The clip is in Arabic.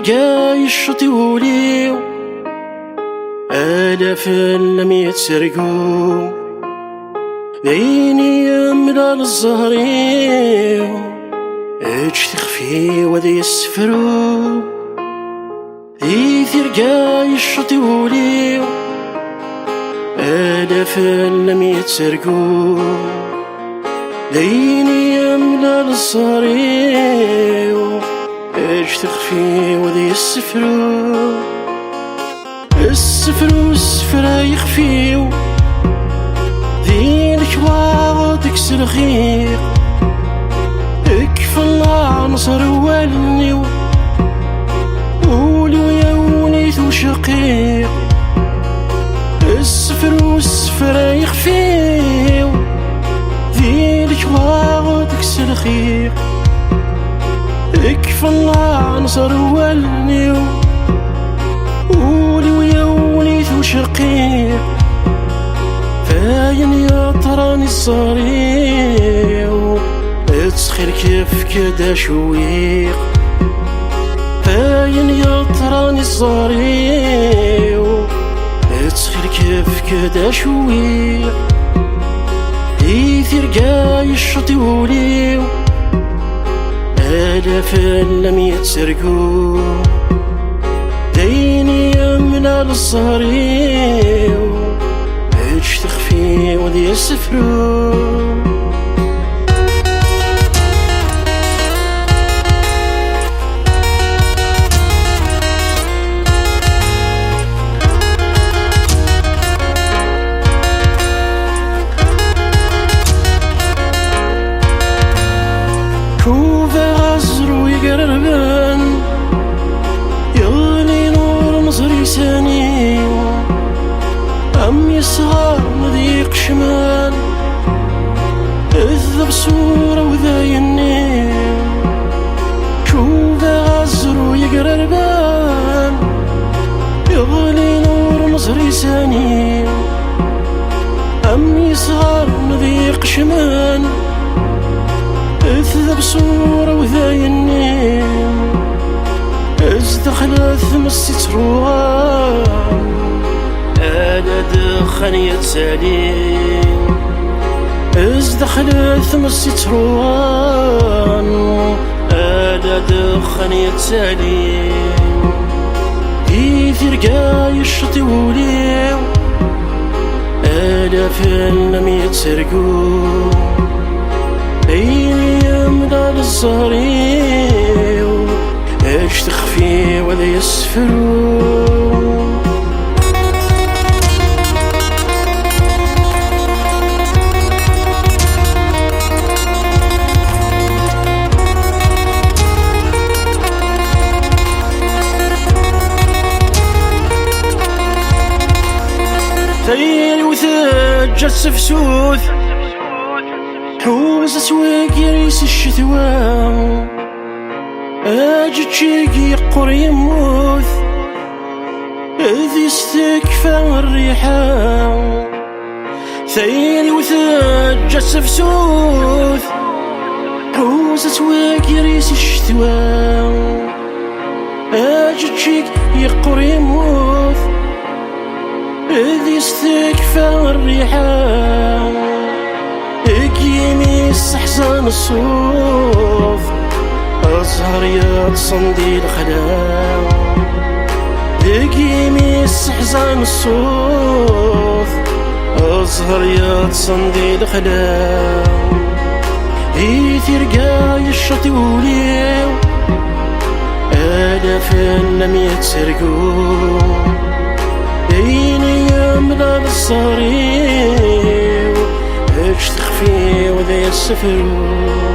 ترقى يشطي وليو آلاف لم يتسرقوا ذيني يملا للزهريو اج تخفي وذي يسفروا ذي ترقى يشطي وليو آلاف لم يتسرقوا ذيني يملا للزهريو اج تخفي وذي يسفروا السفر يخفيو ذينك واغدك سلخيق اكفى الله نصر والنيو قولوا يا ونيت وشقيق السفر يخفيو ذينك واغدك سلخيق اكفى الله نصر والنيو شقيق فاين يا طراني الصريع تسخير كيف كدا شويق فاين يا طراني الصريع تسخير كيف كدا شويق يثير قاي الشطي وليو آلاف لم يتسرقوا ديني يمنا للصهريو اج تخفي وذي يسفروا كوفا غزرو يقربن نظري ساني أم يصغر مضيق شمال اذب صورة وذاي النيم شوف غزر ويقرا البان يغلي نور نظري ساني أم يصغر مضيق شمال اذب صورة وذاي النيم ازدخل ثمس تروان انا دخن يتسالي ازدخل ثمس تروان انا دخن يتسالي يثير قاي الشطي وليو آلاف لم يتسرقوا بيني يملا للزهريو اج تخفي وذا يسفروا ثيري وثج السفسوث حوز اسواق يريس الشتوى اجد شيقي يقر يموت اذ يستكفى الريحة ثيري وثج السفسوث حوز اسواق يريس الشتوى اجد شيقي يقر يموت اذ يستكفى الريحة اقيمي السحزان الصوف أزهر يا تصندي الخلاو اقيمي السحزان الصوف أزهر يا تصندي الخلاو يثير قاي الشطي وليو آلاف لم يتسرقوا ديني يملا للصريو اج تخفي وذا يسفروا